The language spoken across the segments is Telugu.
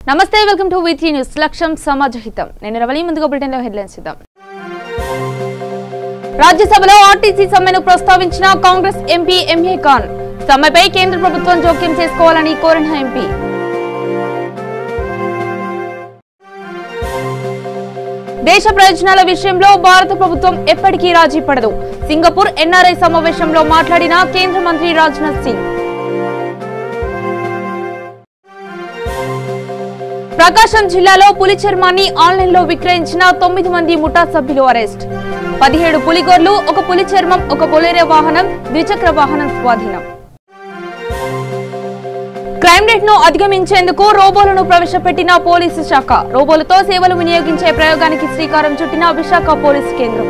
నమస్తే వెల్కమ్ టు వీటీ న్యూస్ లక్ష్యం సమాజహితం నేను రవలి ముందుగా బులెటిన్ లో హెడ్లైన్స్ ఇద్దాం రాజ్యసభలో ఆర్టీసీ సమ్మెను ప్రస్తావించిన కాంగ్రెస్ ఎంపీ ఎంఏ ఖాన్ సమ్మెపై కేంద్ర ప్రభుత్వం జోక్యం చేసుకోవాలని కోరిన ఎంపీ దేశ ప్రయోజనాల విషయంలో భారత ప్రభుత్వం ఎప్పటికీ రాజీ పడదు సింగపూర్ ఎన్ఆర్ఐ సమావేశంలో మాట్లాడిన కేంద్ర మంత్రి రాజ్నాథ్ సింగ్ ప్రకాశం జిల్లాలో పులి చర్మాన్ని ఆన్లైన్లో విక్రయించిన 9 మంది ముఠా సభ్యులు అరెస్ట్ 17 పులిగోర్లు ఒక పులి చర్మం ఒక బొలెరో వాహనం ద్విచక్ర వాహనం స్వాధీనం క్రైమ్ రేట్ ను అధిగమించేందుకు రోబోలను ప్రవేశపెట్టిన పోలీసు శాఖ రోబోలతో సేవలు వినియోగించే ప్రయోగానికి శ్రీకారం చుట్టిన విశాఖ పోలీసు కేంద్రం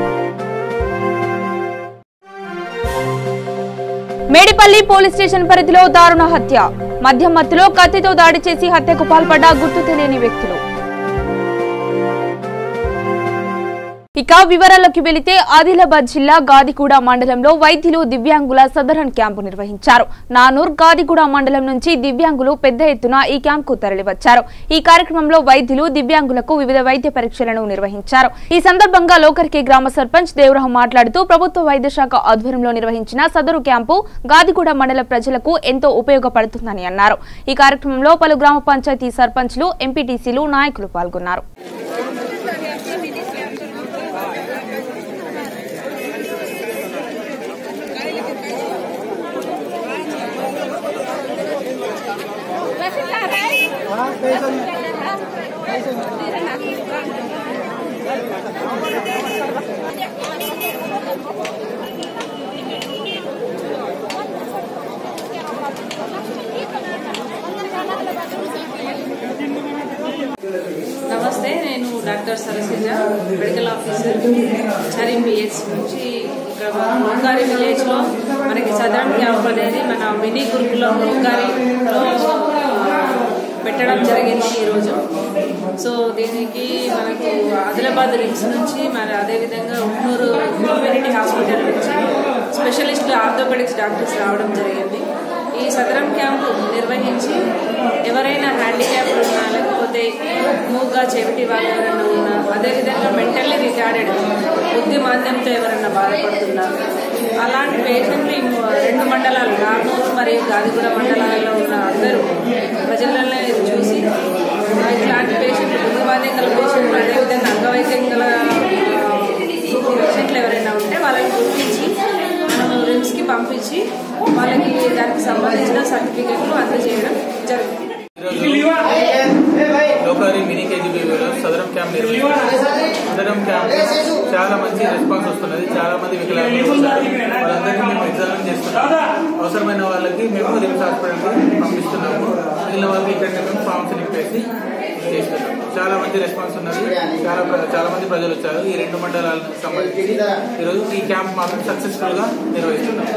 మేడిపల్లి పోలీస్ స్టేషన్ పరిధిలో దారుణ హత్య మద్యం మత్తులో కత్తితో దాడి చేసి హత్యకు పాల్పడ్డ గుర్తు తెలియని వ్యక్తులు ఇక వివరాల్లోకి వెళితే ఆదిలాబాద్ జిల్లా గాదిగూడ మండలంలో వైద్యులు దివ్యాంగుల సదరన్ క్యాంపు నిర్వహించారు నానూర్ గాదిగూడ మండలం నుంచి దివ్యాంగులు పెద్ద ఎత్తున ఈ క్యాంపుకు తరలివచ్చారు ఈ కార్యక్రమంలో వైద్యులు దివ్యాంగులకు వివిధ వైద్య పరీక్షలను నిర్వహించారు ఈ సందర్భంగా లోకర్కి గ్రామ సర్పంచ్ దేవరహం మాట్లాడుతూ ప్రభుత్వ వైద్య శాఖ ఆధ్వర్యంలో నిర్వహించిన సదరు క్యాంపు గాదిగూడ మండల ప్రజలకు ఎంతో ఉపయోగపడుతుందని అన్నారు ఈ కార్యక్రమంలో పలు గ్రామ పంచాయతీ సర్పంచ్లు ఎంపీటీసీలు నాయకులు పాల్గొన్నారు నమస్తే నేను డాక్టర్ సరసిజ మెడికల్ ఆఫీసర్ చారింబిఎస్ నుంచి ముగ్గారి విలేజ్ లో మనకి సదరన్ క్యాంప్ అనేది మన మినీ గురుకులం ముగ్గారిలో పెట్టడం జరిగింది ఈరోజు సో దీనికి మనకు ఆదిలాబాద్ రిమ్స్ నుంచి మరి అదేవిధంగా ఉట్నూరు కమ్యూనిటీ హాస్పిటల్ నుంచి స్పెషలిస్ట్ ఆర్థోపెడిక్స్ డాక్టర్స్ రావడం జరిగింది ఈ సదరం క్యాంపు నిర్వహించి ఎవరైనా హ్యాండిక్యాప్ ఉన్నా లేకపోతే మూగా చెవిటి వాళ్ళు ఎవరైనా ఉన్నా అదేవిధంగా మెంటల్లీ రిటార్డెడ్ బుద్ధి మాంద్యంతో ఎవరైనా బాధపడుతున్నారు అలాంటి పేషెంట్లు 2 మండలాలు నాగూరు మరియు గాదిగూడ మండలాలలో ఉన్న అందరూ ప్రజలలో చూసి ఇట్లాంటి పేషెంట్లు బుద్ధి మాంద్యం గల పేషెంట్లు అదేవిధంగా అంగవైకల్యం గల పేషెంట్లు ఎవరైనా ఉంటే వాళ్ళని గుర్తించి మనం రిమ్స్కి పంపించి వాళ్ళకి దానికి సంబంధించిన సర్టిఫికెట్లు అందజేయడం జరుగుతుంది. లోకారి మినీ కేజీబీలో సదరం క్యాంప్ సదరం క్యాంప్ చాలా మంచి రెస్పాన్స్ వస్తున్నది. చాలా మంది వికలాంగులు వాళ్ళందరినీ మేము ఎగ్జామిన్ చేస్తున్నాము. అవసరమైన వాళ్ళకి మేము రిమ్స్ హాస్పిటల్కి పంపిస్తున్నాము. మిగిలిన వాళ్ళకి ఇక్కడ మేము ఫామ్స్ నింపేసి చేస్తున్నాము. చాలా మంచి రెస్పాన్స్ ఉన్నది. చాలా మంది ప్రజలు వచ్చారు. ఈ 2 మండలాలకు సంబంధించి ఈరోజు ఈ క్యాంప్ మాత్రం సక్సెస్ఫుల్ గా నిర్వహిస్తున్నాము.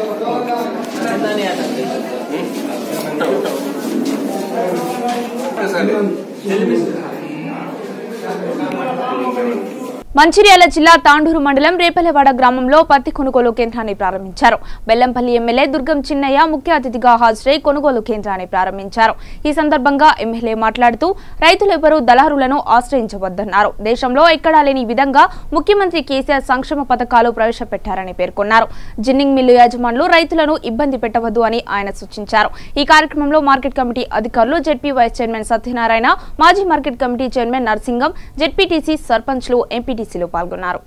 మంచిర్యాల జిల్లా తాండూరు మండలం రేపల్లెవాడ గ్రామంలో పత్తి కొనుగోలు కేంద్రాన్ని ప్రారంభించారు. బెల్లంపల్లి ఎమ్మెల్యే దుర్గం చిన్నయ్య ముఖ్య అతిథిగా హాజరై కొనుగోలు కేంద్రాన్ని ప్రారంభించారు. ఈ సందర్భంగా ఎమ్మెల్యే మాట్లాడుతూ రైతులెవరూ దళారులను ఆశ్రయించవద్దన్నారు. దేశంలో ఎక్కడా లేని విధంగా ముఖ్యమంత్రి కేసీఆర్ సంక్షేమ పథకాలు ప్రవేశపెట్టారని పేర్కొన్నారు. జిన్నింగ్ మిల్లు యాజమానులు రైతులను ఇబ్బంది పెట్టవద్దు అని ఆయన సూచించారు. ఈ కార్యక్రమంలో మార్కెట్ కమిటీ అధికారులు జెడ్పీ వైస్ చైర్మన్ సత్యనారాయణ మాజీ market committee chairman Narsingam ZPTC సర్పంచ్లు ఎంపీటీసీలు పాల్గొన్నారు.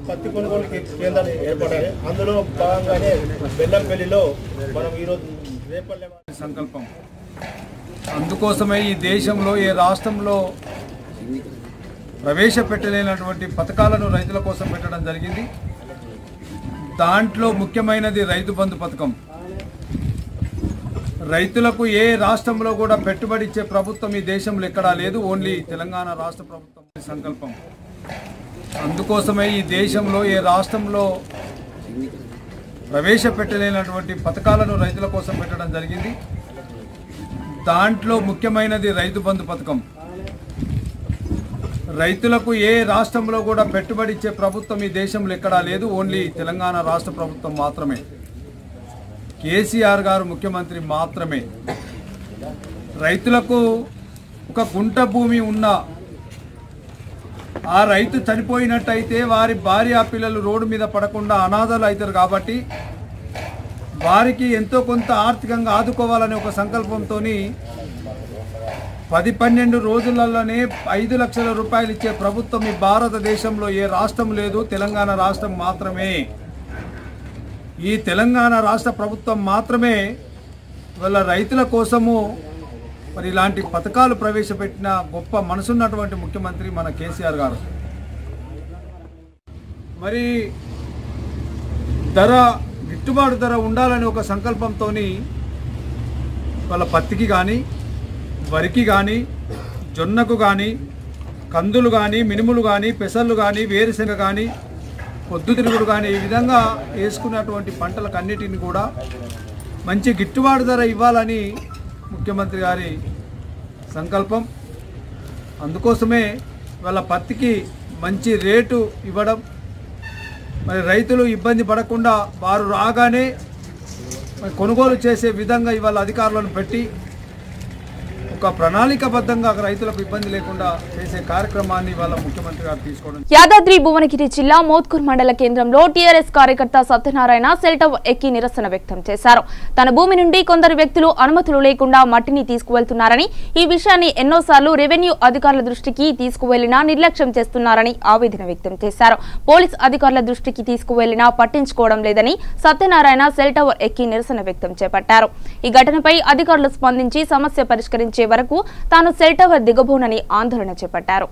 పత్తి కొనుగోలు కేంద్రాలు ఏర్పడాలి. అందులో భాగంగానే బెల్లంపల్లిలో మనం ఈరోజు రేపల్లె సంకల్పం. అందుకోసమే ఈ దేశంలో ఏ రాష్ట్రంలో ప్రవేశపెట్టలేనటువంటి పథకాలను రైతుల కోసం పెట్టడం జరిగింది. దాంట్లో ముఖ్యమైనది రైతు బంధు పథకం. రైతులకు ఏ రాష్ట్రంలో కూడా పెట్టుబడి ఇచ్చే ప్రభుత్వం ఈ దేశంలో ఎక్కడా లేదు. ఓన్లీ తెలంగాణ రాష్ట్ర ప్రభుత్వం సంకల్పం. అందుకోసమే ఈ దేశంలో ఏ రాష్ట్రంలో ప్రవేశపెట్టలేనటువంటి పథకాలను రైతుల కోసం పెట్టడం జరిగింది. దాంట్లో ముఖ్యమైనది రైతు బంధు పథకం. రైతులకు ఏ రాష్ట్రంలో కూడా పెట్టుబడి ఇచ్చే ప్రభుత్వం ఈ దేశంలో ఎక్కడా లేదు. ఓన్లీ తెలంగాణ రాష్ట్ర ప్రభుత్వం మాత్రమే. కేసీఆర్ గారు ముఖ్యమంత్రి మాత్రమే. రైతులకు ఒక గుంట భూమి ఉన్న ఆ రైతు చనిపోయినట్టయితే వారి భార్య పిల్లలు రోడ్డు మీద పడకుండా అనాథలు అవుతారు. కాబట్టి వారికి ఎంతో కొంత ఆర్థికంగా ఆదుకోవాలనే ఒక సంకల్పంతో 10-12 రోజులలోనే 5 లక్షల రూపాయలు ఇచ్చే ప్రభుత్వం ఈ భారతదేశంలో ఏ రాష్ట్రం లేదు, తెలంగాణ రాష్ట్రం మాత్రమే. ఈ తెలంగాణ రాష్ట్ర ప్రభుత్వం మాత్రమే వాళ్ళ రైతుల కోసము మరి ఇలాంటి పథకాలు ప్రవేశపెట్టిన గొప్ప మనసున్నటువంటి ముఖ్యమంత్రి మన కేసీఆర్ గారు. మరి గిట్టుబాటు ధర ఉండాలని ఒక సంకల్పంతో వాళ్ళ పత్తికి కానీ, వరికి కానీ, జొన్నకు కానీ, కందులు కానీ, మినుములు కానీ, పెసళ్ళు కానీ, వేరుశెనగ కానీ, పొద్దుతిరుగుడు కానీ ఈ విధంగా వేసుకున్నటువంటి పంటలకు అన్నిటిని కూడా మంచి గిట్టుబాటు ధర ఇవ్వాలని ముఖ్యమంత్రి గారి సంకల్పం. అందుకోసమే వాళ్ళ పత్తికి మంచి రేటు ఇవ్వడం, మరి రైతులు ఇబ్బంది పడకుండా వారు రాగానే కొనుగోలు చేసే విధంగా ఇవాళ అధికారులను పెట్టి ఒక ప్రణాళికాబద్ధంగా రైతులకు ఇబ్బంది లేకుండా చేసే కార్యక్రమాన్ని వాళ్ళ ముఖ్యమంత్రి గారు తీసుకోవడం. యాదాద్రి భువనగిరి జిల్లా మోత్కూర్ మండల కేంద్రంలో టీఆర్ఎస్ కార్యకర్త సత్యనారాయణ సెల్ టవర్ ఎక్కి నిరసన వ్యక్తం చేశారు. తన భూమి నుండి కొందరు వ్యక్తులు అనుమతులు లేకుండా మట్టిని తీసుకువెళ్తున్నారని, ఈ విషయాన్ని ఎన్నోసార్లు రెవెన్యూ అధికారుల దృష్టికి తీసుకువెళ్లినా నిర్లక్ష్యం చేస్తున్నారని ఆవేదన వ్యక్తం చేశారు. పోలీస్ అధికారుల దృష్టికి తీసుకువెళ్లినా పట్టించుకోవడం లేదని సత్యనారాయణ సెల్ టవర్ ఎక్కి నిరసన వ్యక్తం చేపట్టారు. ఈ ఘటనపై అధికారులు స్పందించి సమస్య పరిష్కరించే వరకు తాను సెల్ టవర్ దిగబోనని ఆందోళన చేపట్టారు.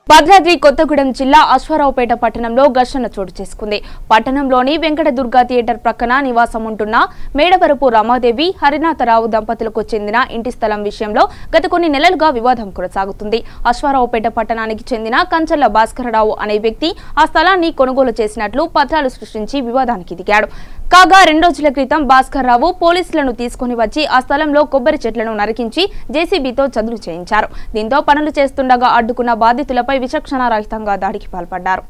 భద్రాద్రి కొత్తగూడెం జిల్లా అశ్వారావుపేట పట్టణంలో ఘర్షణ చోటు చేసుకుంది. పట్టణంలోని వెంకటదుర్గ థియేటర్ ప్రక్కన నివాసం ఉంటున్న మేడవరపు రమాదేవి, హరినాథరావు దంపతులకు చెందిన ఇంటి స్థలం విషయంలో గత కొన్ని నెలలుగా వివాదం కొనసాగుతుంది. అశ్వారావుపేట పట్టణానికి చెందిన కంచర్ల భాస్కరరావు అనే వ్యక్తి ఆ స్థలాన్ని కొనుగోలు చేసినట్లు పత్రాలు సృష్టించి వివాదానికి దిగాడు. కాగా 2 రోజుల క్రితం భాస్కర్రావు పోలీసులను తీసుకుని వచ్చి ఆ స్థలంలో కొబ్బరి చెట్లను నరికించి జేసీబీతో చదును చేయించారు. దీంతో పనులు చేస్తుండగా అడ్డుకున్న బాధితులపై విచక్షణారహితంగా దాడికి పాల్పడ్డారు.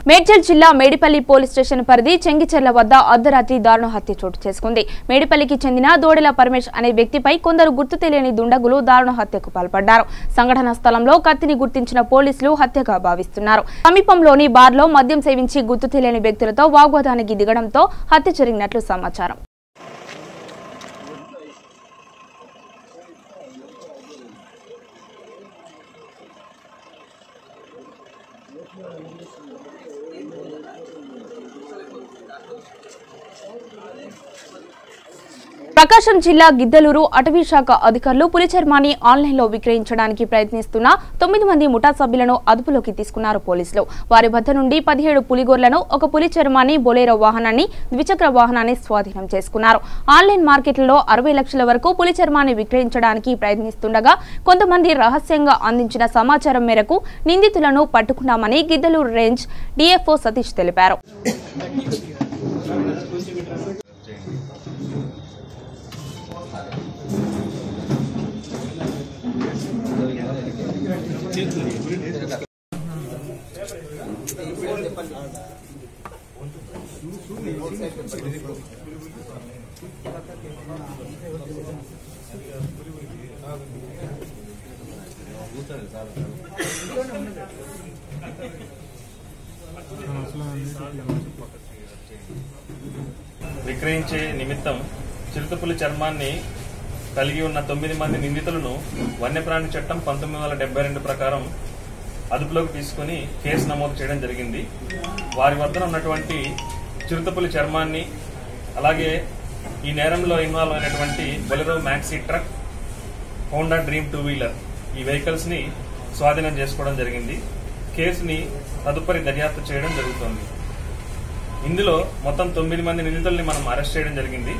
మేడ్చల్ జిల్లా మేడిపల్లి పోలీస్ స్టేషన్ పరిధి చెంగిచెర్ల వద్ద అర్ధరాత్రి దారుణ హత్య చోటు చేసుకుంది. మేడిపల్లికి చెందిన దోడెల పరమేష్ అనే వ్యక్తిపై కొందరు గుర్తు తెలియని దుండగులు దారుణ హత్యకు పాల్పడ్డారు. సంఘటన స్థలంలో కత్తిని గుర్తించిన పోలీసులు హత్యగా భావిస్తున్నారు. సమీపంలోని బార్లో మద్యం సేవించి గుర్తు తెలియని వ్యక్తులతో వాగ్వాదానికి దిగడంతో హత్య జరిగినట్లు సమాచారం. ప్రకాశం జిల్లా గిద్దలూరు అటవీ శాఖ అధికారులు పులి చర్మాన్ని ఆన్లైన్లో విక్రయించడానికి ప్రయత్నిస్తున్న 9 మంది ముఠా సభ్యులను అదుపులోకి తీసుకున్నారు పోలీసులు. వారి వద్ద నుండి 17 పులిగోర్లను, ఒక పులి చర్మాన్ని, బొలేరో వాహనాన్ని, ద్విచక్ర వాహనాన్ని స్వాధీనం చేసుకున్నారు. ఆన్లైన్ మార్కెట్లలో 60 లక్షల వరకు పులి చర్మాన్ని విక్రయించడానికి ప్రయత్నిస్తుండగా కొంతమంది రహస్యంగా అందించిన సమాచారం మేరకు నిందితులను పట్టుకున్నామని గిద్దలూరు రేంజ్ డిఎఫ్ఓ సతీష్ తెలిపారు. విక్రయించే నిమిత్తం చిరుతపులి చర్మాన్ని కలిగి ఉన్న 9 మంది నిందితులను వన్యప్రాణి చట్టం 1972 ప్రకారం అదుపులోకి తీసుకుని కేసు నమోదు చేయడం జరిగింది. వారి వద్ద ఉన్నటువంటి చిరుతపులి చర్మాన్ని, అలాగే ఈ నేరంలో ఇన్వాల్వ్ అయినటువంటి Bolero maxi truck, Honda dream 2 wheeler ఈ వెహికల్స్ ని స్వాధీనం చేసుకోవడం జరిగింది. కేసుని తదుపరి దర్యాప్తు చేయడం జరుగుతోంది. ఇందులో మొత్తం 9 మంది నిందితుల్ని మనం అరెస్ట్ చేయడం జరిగింది.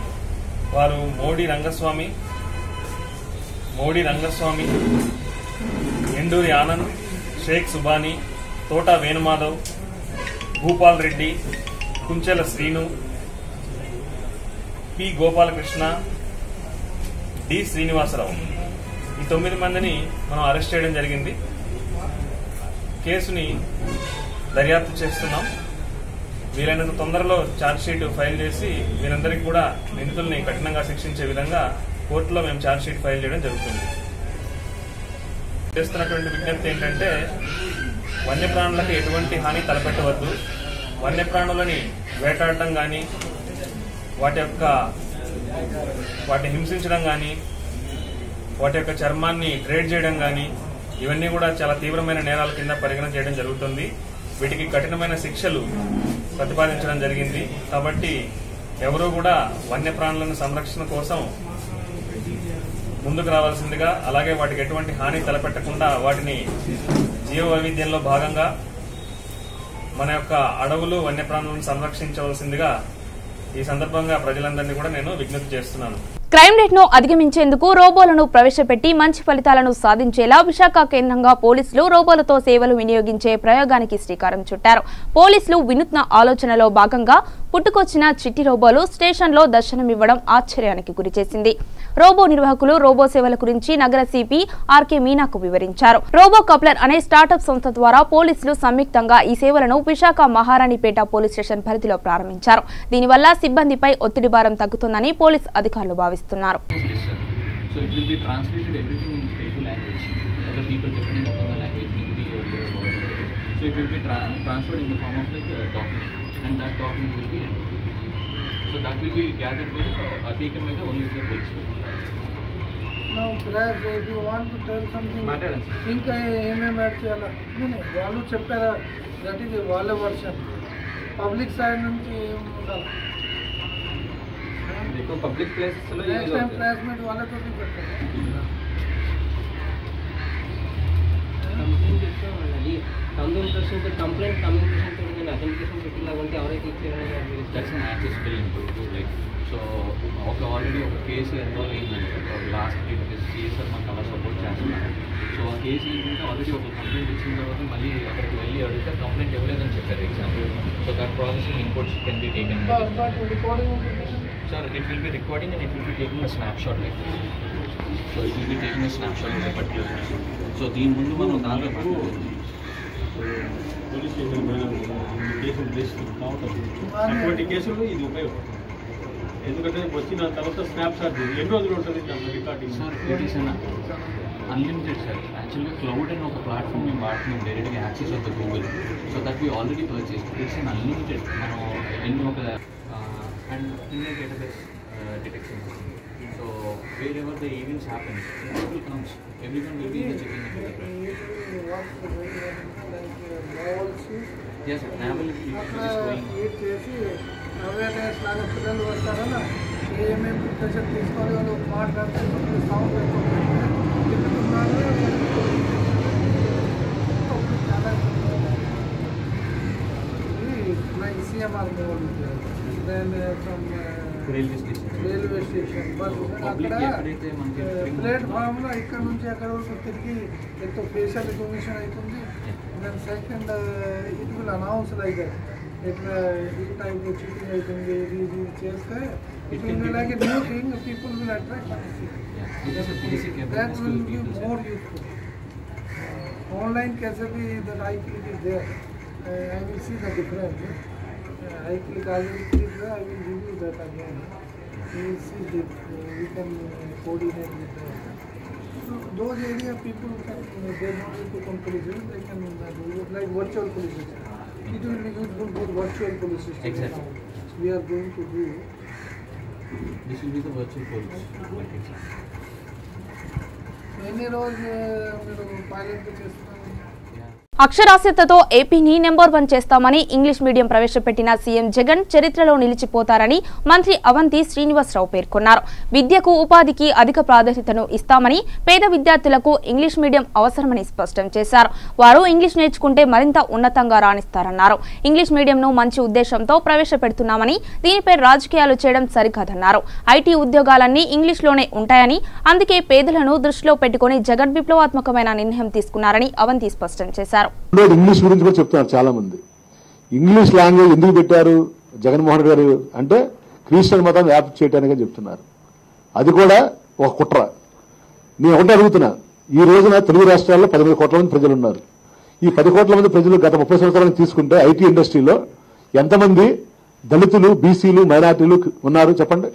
వారు మోడీ రంగస్వామి, ఎండూరి ఆనంద్, షేక్ సుబానీ, తోటా వేణుమాధవ్, భూపాల్ రెడ్డి, కుంచెల శ్రీను, పి గోపాలకృష్ణ, డి శ్రీనివాసరావు ఈ 9 మందిని మనం అరెస్ట్ చేయడం జరిగింది. కేసుని దర్యాప్తు చేస్తున్నాం. వీలైనంత తొందరలో ఛార్జ్షీట్ ఫైల్ చేసి వీరందరికీ కూడా నిందితుల్ని కఠినంగా శిక్షించే విధంగా కోర్టులో మేము ఛార్జ్షీట్ ఫైల్ చేయడం జరుగుతుంది. చేస్తున్నటువంటి విజ్ఞప్తి ఏంటంటే, వన్యప్రాణులకు ఎటువంటి హాని తలపెట్టవద్దు. వన్యప్రాణులని వేటాడటం కానీ, వాటి హింసించడం కానీ, వాటి యొక్క చర్మాన్ని ట్రేడ్ చేయడం కానీ, ఇవన్నీ కూడా చాలా తీవ్రమైన నేరాల కింద పరిగణన చేయడం జరుగుతుంది. వీటికి కఠినమైన శిక్షలు ప్రతిపాదించడం జరిగింది. కాబట్టి ఎవరూ కూడా వన్యప్రాణులను సంరక్షణ కోసం ముందుకు రావాల్సిందిగా, అలాగే వాటికి ఎటువంటి హాని తలపెట్టకుండా వాటిని జీవ వైవిధ్యంలో భాగంగా మన యొక్క అడవులు, వన్యప్రాణులను సంరక్షించవలసిందిగా ఈ సందర్భంగా ప్రజలందరినీ కూడా నేను విజ్ఞప్తి చేస్తున్నాను. క్రైమ్ రేట్ ను అధిగమించేందుకు రోబోలను ప్రవేశపెట్టి మంచి ఫలితాలను సాధించేలా విశాఖ కేంద్రంగా పోలీసులు రోబోలతో సేవలు వినియోగించే ప్రయోగానికి శ్రీకారం చుట్టారు. పోలీసులు వినూత్న ఆలోచనలో భాగంగా పుట్టుకొచ్చిన చిట్టి రోబోలు స్టేషన్లో దర్శనమివ్వడం ఆశ్చర్యానికి గురిచేసింది. రోబో నిర్వాహకులు రోబో సేవల గురించి నగర సిపి ఆర్కే మీనాకు వివరించారు. రోబో కప్లర్ అనే స్టార్టప్ సంస్థ ద్వారా పోలీసులు సంయుక్తంగా ఈ సేవలను విశాఖ మహారాణిపేట పోలీస్ స్టేషన్ పరిధిలో ప్రారంభించారు. దీనివల్ల సిబ్బందిపై ఒత్తిడి భారం తగ్గుతుందని పోలీస్ అధికారులు భావిస్తున్నారు. So it will be translated everything in Telugu language. Other people depending upon the language, Hindi or whatever. So it will be transferred in the form of like a document, and that document will be entered. So that will be gathered by taken by the only the police. Now, perhaps if you want to tell something, think AMM చేయాలా? వాళ్ళు చెప్పారా? That is వాళ్ళ వర్షన్. పబ్లిక్ సైడ్ నుంచి ఉండాలి. देखो पब्लिक प्लेसेस లో ఈ ప్రెస్ మీట్ వాళ్ళతో పెట్టారు. కంప్లైంట్ కమ్యూనికేషన్ అథెంటికేషన్ పెట్టిలాగంటే ఎవరైతే ఇచ్చారని that's an accessible into like so already ఒక కేసు ఎన్రోల్ అయిందంటే లాస్ట్ సిఎస్ఆర్ మాకు అలా సపోర్ట్ చేస్తున్నారు. సో ఆ కేసు ఏంటంటే ఆల్రెడీ ఒక కంప్లైంట్ ఇచ్చిన తర్వాత మళ్ళీ అక్కడికి వెళ్ళి అడిగితే కంప్లైంట్ ఇవ్వలేదని చెప్పారు example. So that processing inputs can be taken. Sir, it will be recording and it will be taking a snapshot like this. So it will be taking a snapshot of a particular person. So దీని ముందు మనం దాంట్లో పోలీస్ స్టేషన్ కేసులు అటువంటి కేసులు ఇది ఉపయోగం. ఎందుకంటే వచ్చిన తర్వాత స్నాప్షాట్ ఎన్ని రోజులు ఉంటుంది recording? Sir it is unlimited sir. యాక్చువల్గా క్లౌడ్ అని ఒక ప్లాట్ఫామ్ మేము వాడుతున్నాం డైరెక్ట్గా access of the Google. So that we already purchase. It's an unlimited. మనం ఎన్ని ఒక and criminal database detection. So wherever the events happen, people comes. Everyone will be in the checking of the Yes, sir. Naval is going. Awareness లాగా పిల్లలు వస్తారన్నా ఏమేమి ప్రిపరేషన్ తీసుకోవాలి వాళ్ళు మాట్లాడితే సౌండ్ తింటున్నారు like CMR mode then from railway station but అక్కడ ప్లాట్ఫామ్ లో ఇక్కడ నుంచి అక్కడ వరకు తిరిగి ఎంతో ఫేషియల్ రికగ్నిషన్ అవుతుంది then second it will announce like ఇట్లా ఈ టైప్ చీటింగ్ అవుతుంది ఇది చేస్తే it will be like a new thing people will attract that will be more useful online कैसे भी the right click is there I will see the difference I click already click there I will give you that again you will see that we can coordinate with so those area people can they don't need to conclusion they can do it like virtual police station it will be useful for virtual police station exactly we are going to do this will be the virtual police ఎన్ని రోజు మీరు పైలట్ చేస్తున్నారు అక్షరాస్యతతో ఏపీని నెంబర్ 1 చేస్తామని ఇంగ్లీష్ మీడియం ప్రవేశపెట్టిన సీఎం జగన్ చరిత్రలో నిలిచిపోతారని మంత్రి అవంతి శ్రీనివాసరావు పేర్కొన్నారు. విద్యకు ఉపాధికి అధిక ప్రాధాన్యతను ఇస్తామని పేద విద్యార్థులకు ఇంగ్లీష్ మీడియం అవసరమని స్పష్టం చేశారు. వారు ఇంగ్లీష్ నేర్చుకుంటే మరింత ఉన్నతంగా రాణిస్తారన్నారు. ఇంగ్లీష్ మీడియంను మంచి ఉద్దేశంతో ప్రవేశపెడుతున్నామని దీనిపై రాజకీయాలు చేయడం సరికాదన్నారు. ఐటీ ఉద్యోగాలన్నీ ఇంగ్లీష్లోనే ఉంటాయని అందుకే పేదలను దృష్టిలో పెట్టుకుని జగన్ విప్లవాత్మకమైన నిర్ణయం తీసుకున్నారని అవంతి స్పష్టం చేశారు. ఇంగ్లీష్ గురించి కూడా చెప్తున్నారు చాలా మంది. ఇంగ్లీష్ లాంగ్వేజ్ ఎందుకు పెట్టారు జగన్మోహన్ గారు అంటే క్రిస్టియన్ మతాన్ని వ్యాప్తి చేయడానికి చెప్తున్నారు. అది కూడా ఒక కుట్ర. నేను ఒకటి అడుగుతున్నా, ఈ రోజున తెలుగు రాష్ట్రాల్లో 11 కోట్ల మంది ప్రజలు ఉన్నారు. ఈ 10 కోట్ల మంది ప్రజలు గత 30 సంవత్సరాలను తీసుకుంటే ఐటీ ఇండస్ట్రీలో ఎంతమంది దళితులు, బీసీలు, మైనార్టీలు ఉన్నారు చెప్పండి?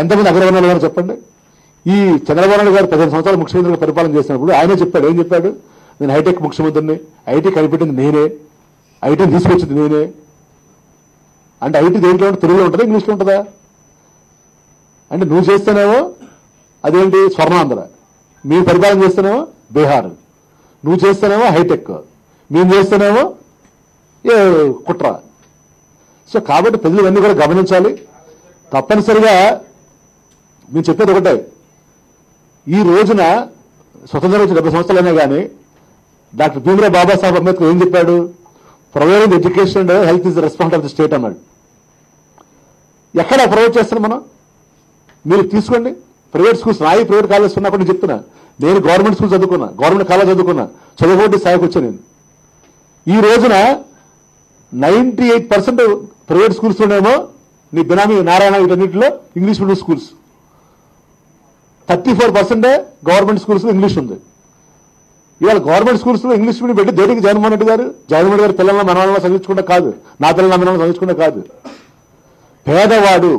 ఎంతమంది అగ్రవర్ణాలు ఉన్నారు చెప్పండి? ఈ చంద్రబాబు నాయుడు గారు 15 సంవత్సరాలు ముఖ్యమంత్రిగా పరిపాలన చేసినప్పుడు ఆయన చెప్పాడు, ఏం చెప్పాడు? నేను హైటెక్ ముఖ్యమంత్రిని, ఐటీ కనిపెట్టింది నేనే, ఐటీని తీసుకొచ్చింది నేనే. అంటే ఐటీ దేంట్లో ఉంటుంది? తెలుగులో ఉంటుందా, ఇంగ్లీష్లో ఉంటుందా? అంటే నువ్వు చేస్తేనేమో అదేంటి స్వర్ణాంధ్ర, మేము పరిపాలన చేస్తేనేమో బీహార్, నువ్వు చేస్తేనేమో హైటెక్, మేము చేస్తేనేమో కుట్ర. సో కాబట్టి ప్రజలు ఇవన్నీ కూడా గమనించాలి. తప్పనిసరిగా మేము చెప్పేది ఒకటే, ఈ రోజున స్వతంత్రం వచ్చి 70 సంవత్సరాలైనా కానీ డాక్టర్ భీమ్రావ్ బాబాసాహెబ్ అంబేద్కర్ ఏం చెప్పాడు? Providing education and health is the responsibility of the state అన్నాడు. ఎక్కడ ప్రొవైడ్ చేస్తున్నాం మనం? మీరు తీసుకోండి ప్రైవేట్ స్కూల్స్. నాయి ప్రైవేట్ కాలేజ్ ఉన్నప్పుడు నేను చెప్తున్నా, నేను గవర్నమెంట్ స్కూల్ చదువుకున్నా, గవర్నమెంట్ కాలేజ్ చదువుకున్నా, చదువుకోండి స్థాయికి వచ్చాను నేను. ఈ రోజున 98% ప్రైవేట్ స్కూల్స్లోనేమో నీ బినామీ నారాయణ వీటన్నిటిలో English medium schools, 34% government schools లో ఇంగ్లీష్ ఉంది. ఇవాళ గవర్నమెంట్ స్కూల్స్ లో ఇంగ్లీష్ మీడియం పెట్టి దేనికి జగన్మోహన్ రెడ్డి గారు పిల్లల మనవాళ్ళ చదివించకుండా కాదు, నా పిల్లల మనవాళ్ళ చదివించకుండా కాదు. పేదవాడు,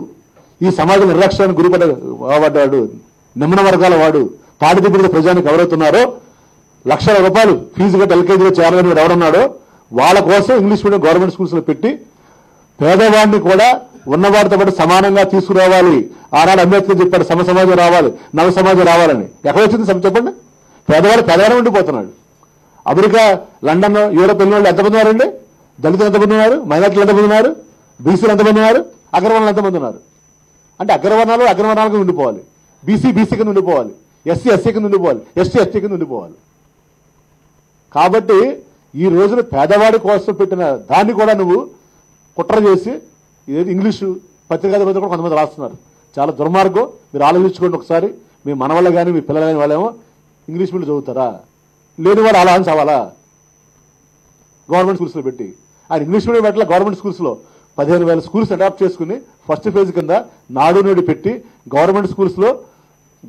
ఈ సమాజ నిర్లక్ష్యానికి గురిపడ్డాడు, నిమ్న వర్గాల వాడు, తాడిదిబ్బుడితో ప్రజానికి ఎవరైతున్నారో లక్షల రూపాయలు ఫీజు కట్టి ఎల్కేజీలో చేరాలని వాడు ఎవరున్నాడో వాళ్ళ కోసం ఇంగ్లీష్ మీడియం గవర్నమెంట్ స్కూల్స్ లో పెట్టి పేదవాడిని కూడా ఉన్నవాడితో పాటు సమానంగా తీసుకురావాలి. ఆనాడు అంబేద్కర్ చెప్పాడు సమ సమాజం రావాలి, నవ సమాజం రావాలని. ఎక్కడ వచ్చింది చెప్పండి? పేదవాడు ఉండిపోతున్నాడు. అమెరికా, లండన్, యూరోప్ వెళ్ళిన వాళ్ళు ఎంతమంది ఉన్నారండి? దళితులు ఎంతమంది ఉన్నారు? మైనార్టీలు ఎంతమంది ఉన్నారు? బీసీలు ఎంతమంది ఉన్నారు? అగ్రవర్ణాలు ఎంతమంది ఉన్నారు? అంటే అగ్రవర్ణాలకు ఉండిపోవాలి, బీసీ కింద ఉండిపోవాలి, ఎస్సీ కింద ఉండిపోవాలి, ఎస్టీ కింద ఉండిపోవాలి. కాబట్టి ఈ రోజున పేదవాడి కోసం పెట్టిన దాన్ని కూడా నువ్వు కుట్ర చేసి ఇదేంటి ఇంగ్లీషు పత్రికా కూడా కొంతమంది రాస్తున్నారు. చాలా దుర్మార్గం. మీరు ఆలోచించుకోండి ఒకసారి. మీ మనవాళ్ళు కానీ మీ పిల్లలు కానీ వాళ్ళేమో ఇంగ్లీష్ మీడియం చదువుతారా? లేని వాడు అలా అని చావాలా? గవర్నమెంట్ స్కూల్స్లో పెట్టి ఆయన ఇంగ్లీష్ మీడియం పెట్టాల. గవర్నమెంట్ స్కూల్స్లో 15,000 స్కూల్స్ అడాప్ట్ చేసుకుని ఫస్ట్ ఫేజ్ కింద నాడు నేడు పెట్టి గవర్నమెంట్ స్కూల్స్లో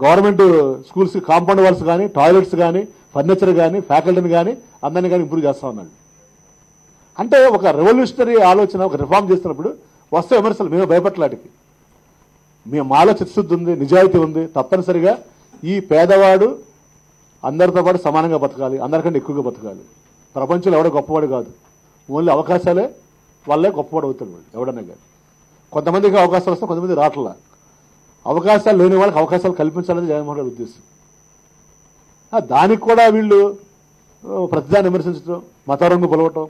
గవర్నమెంట్ స్కూల్స్ కాంపౌండ్ వాల్స్ కానీ, టాయిలెట్స్ కానీ, ఫర్నిచర్ కానీ, ఫ్యాకల్టీని కానీ అందరినీ కానీ ఇంప్రూవ్ చేస్తా ఉన్నాడు. అంటే ఒక రెవల్యూషనరీ ఆలోచన, ఒక రిఫార్మ్ చేస్తున్నప్పుడు వస్తే విమర్శలు. మేము భయపడలాటికి మాలో చిత్తశుద్ధి ఉంది, నిజాయితీ ఉంది. తప్పనిసరిగా ఈ పేదవాడు అందరితో పాటు సమానంగా బతకాలి, అందరికంటే ఎక్కువగా బతకాలి. ప్రపంచంలో ఎవడో గొప్పవాడు కాదు, ఓన్లీ అవకాశాలే వాళ్ళే గొప్పవాడు అవుతాడు. వాడు ఎవడన్నా కానీ కొంతమందికి అవకాశాలు వస్తే కొంతమంది రావట్లా. అవకాశాలు లేని వాళ్ళకి అవకాశాలు కల్పించాలని జగన్మోహన్ రెడ్డి ఉద్దేశం. దానికి కూడా వీళ్ళు ప్రతిదాన్ని విమర్శించడం, మత రంగు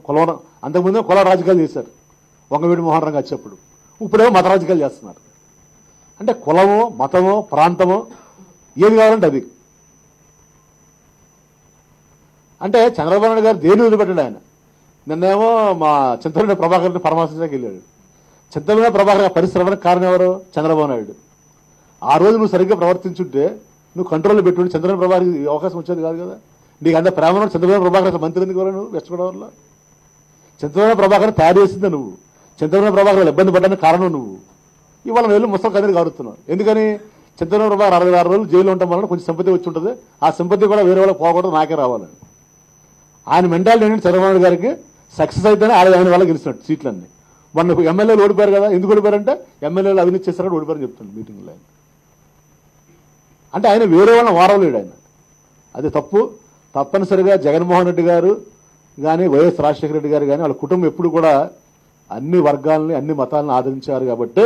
కొలవడం. అంతకుముందే కుల రాజకీయాలు చేశారు వంగవీటి మోహన్ రంగు వచ్చేప్పుడు. ఇప్పుడేమో మత రాజకీయాలు చేస్తున్నారు. అంటే కులమో మతమో ప్రాంతమో ఏది కావాలంటే అది. అంటే చంద్రబాబు నాయుడు గారు దేని వదిలిపెట్టాడు ఆయన. నిన్నేమో మా చింతమనేని ప్రభాకర్ని పరామర్శించడానికి వెళ్ళాడు. చింతమనేని ప్రభాకర్ పరిశ్రమలకు కారణం ఎవరు? చంద్రబాబు నాయుడు. ఆ రోజు నువ్వు సరిగ్గా ప్రవర్తించుంటే, నువ్వు కంట్రోల్లో పెట్టుకుంటే చంద్రబాబు ప్రభాకర్ అవకాశం వచ్చేది కాదు కదా. నీకు అంత ప్రేమ చంద్రబాబు ప్రభాకర్ మంత్రి ఎందుకు నువ్వు వెస్ట్ గోదావరిలో? చంద్రబాబు ప్రభాకర్ తయారు చేసిందే నువ్వు. చంద్రబాబు ప్రభాకర్ ఇబ్బంది పడ్డానికి కారణం నువ్వు. ఇవాళ వెళ్ళి ముసలి కదిరి కారుతున్నావు. ఎందుకని? చంద్రబాబు ప్రభాకర్ 66 రోజులు జైలు ఉండటం వల్ల కొంచెం సింపతి వచ్చి ఉంటుంది. ఆ సింపతి కూడా వేరే వాళ్ళకి పోకూడదు, నాకే రావాలని. ఆయన మెంటాలిటీ ఏంటంటే చంద్రబాబు నాయుడు గారికి సక్సెస్ అయితేనే ఆయన వల్ల గెలిచినట్టు సీట్లన్నీ. మొన్న ఎమ్మెల్యేలు ఓడిపోయారు కదా. ఎందుకు ఓడిపోయారంటే ఎమ్మెల్యేలు అవినీతి చేస్తారని ఓడిపోయారని చెప్తుంది మీటింగ్లో ఆయన. అంటే ఆయన వేరే వాళ్ళని వారవలేడు ఆయన. అది తప్పు. తప్పనిసరిగా జగన్మోహన్ రెడ్డి గారు కానీ వైఎస్ రాజశేఖర రెడ్డి గారు కానీ వాళ్ళ కుటుంబం ఎప్పుడు కూడా అన్ని వర్గాలని అన్ని మతాలను ఆదరించారు కాబట్టి,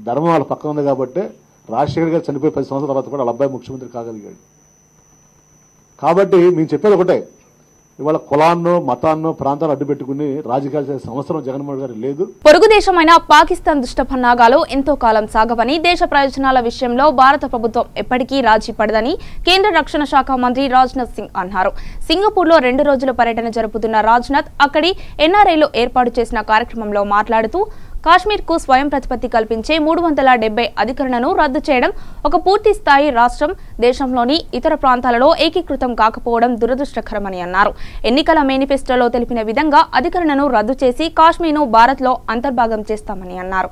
ధర్మం వాళ్ళ పక్కన ఉంది కాబట్టి రాజశేఖర గారు చనిపోయి 10 సంవత్సరాల తర్వాత కూడా వాళ్ళ అబ్బాయి ముఖ్యమంత్రి కాగలిగాడు. కాబట్టి మేము చెప్పేది ఒకటే, ఇవాళ కులాన్నో మతాన్నో ప్రాంతాలు అడ్డుపెట్టుకుని రాజకీయాలు చేసే సంవత్సరం జగన్మోహన్ గారు లేదు. పొరుగు దేశమైన పాకిస్తాన్ దుష్టపన్నాగాలు ఎంతో కాలం సాగవని, దేశ ప్రయోజనాల విషయంలో భారత ప్రభుత్వం ఎప్పటికీ రాజీ పడదని కేంద్ర రక్షణ శాఖ మంత్రి రాజ్నాథ్ సింగ్ అన్నారు. సింగపూర్లో 2 రోజుల పర్యటన జరుపుతున్న రాజ్నాథ్ అక్కడి ఎన్ఆర్ఐలు ఏర్పాటు చేసిన కార్యక్రమంలో మాట్లాడుతూ, కాశ్మీర్కు స్వయం ప్రతిపత్తి కల్పించే 370 అధికరణను రద్దు చేయడం ఒక పూర్తి స్థాయి రాష్ట్రం దేశంలోని ఇతర ప్రాంతాలలో ఏకీకృతం కాకపోవడం దురదృష్టకరమని అన్నారు. ఎన్నికల మేనిఫెస్టోలో తెలిపిన విధంగా అధికరణను రద్దు చేసి కాశ్మీర్ను భారత్లో అంతర్భాగం చేస్తామని అన్నారు.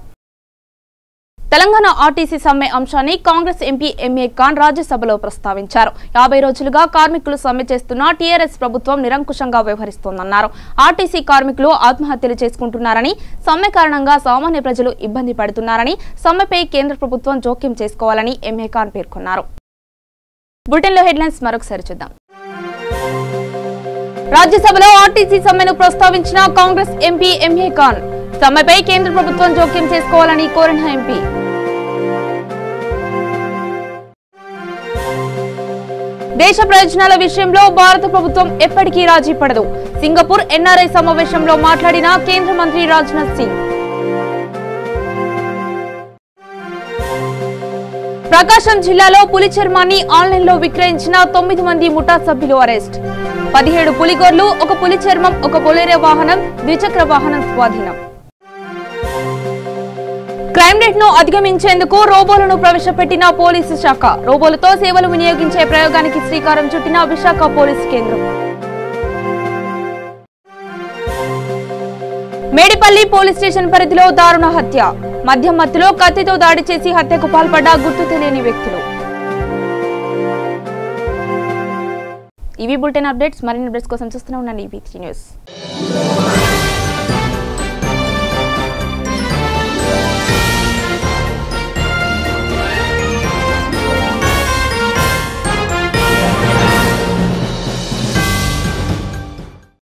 తెలంగాణ ఆర్టీసీ సమ్మె అంశాన్ని కాంగ్రెస్ ఎంపీ ఎంఏ ఖాన్ రాజ్యసభలో ప్రస్తావించారు. 50 రోజులుగా కార్మికులు సమ్మె చేస్తున్న టీఆర్ఎస్ ప్రభుత్వం నిరంకుశంగా వ్యవహరిస్తోందన్నారు. ఆర్టీసీ కార్మికులు ఆత్మహత్యలు చేసుకుంటున్నారని, సమ్మె కారణంగా సామాన్య ప్రజలు ఇబ్బంది పడుతున్నారని, సమ్మెపై కేంద్ర ప్రభుత్వం జోక్యం చేసుకోవాలని ఎంఏ ఖాన్ పేర్కొన్నారు. బులెటిన్లో హెడ్లైన్స్ మరొకసారి చూద్దాం. రాజ్యసభలో ఆర్టీసీ సమ్మెను ప్రస్తావించిన కాంగ్రెస్ ఎంపీ ఎంఏ ఖాన్, సమ్మెపై కేంద్ర ప్రభుత్వం జోక్యం చేసుకోవాలని కోరిన ఎంపీ. దేశ ప్రయోజనాల విషయంలో భారత ప్రభుత్వం ఎప్పటికీ రాజీ పడదు. సింగపూర్ ఎన్ఆర్ఐ సమావేశంలో మాట్లాడిన కేంద్ర మంత్రి రాజ్నాథ్ సింగ్. ప్రకాశం జిల్లాలో పులి చర్మాన్ని ఆన్లైన్లో విక్రయించిన 9 మంది ముఠా సభ్యులు అరెస్ట్. 17 పులిగోర్లు, 1 పులి చర్మం, 1 బొలెరో వాహనం, ద్విచక్ర వాహనం స్వాధీనం. క్రైమ్ రేట్ ను అధిగమించేందుకు రోబోలను ప్రవేశపెట్టిన పోలీసు శాఖ. రోబోలతో సేవలు వినియోగించే ప్రయోగానికి శ్రీకారం చుట్టిన విశాఖ పోలీసు కేంద్రం. మేడిపల్లి పోలీస్ స్టేషన్ పరిధిలో దారుణ హత్య. మద్యం మత్తులో కత్తితో దాడి చేసి హత్యకు పాల్పడ్డ గుర్తు తెలియని వ్యక్తులు. ఇవి బులెటిన్ అప్డేట్స్. మరిన్ని అప్డేట్స్ కోసం చూస్తూనే ఉండండి ఈవీ3 న్యూస్.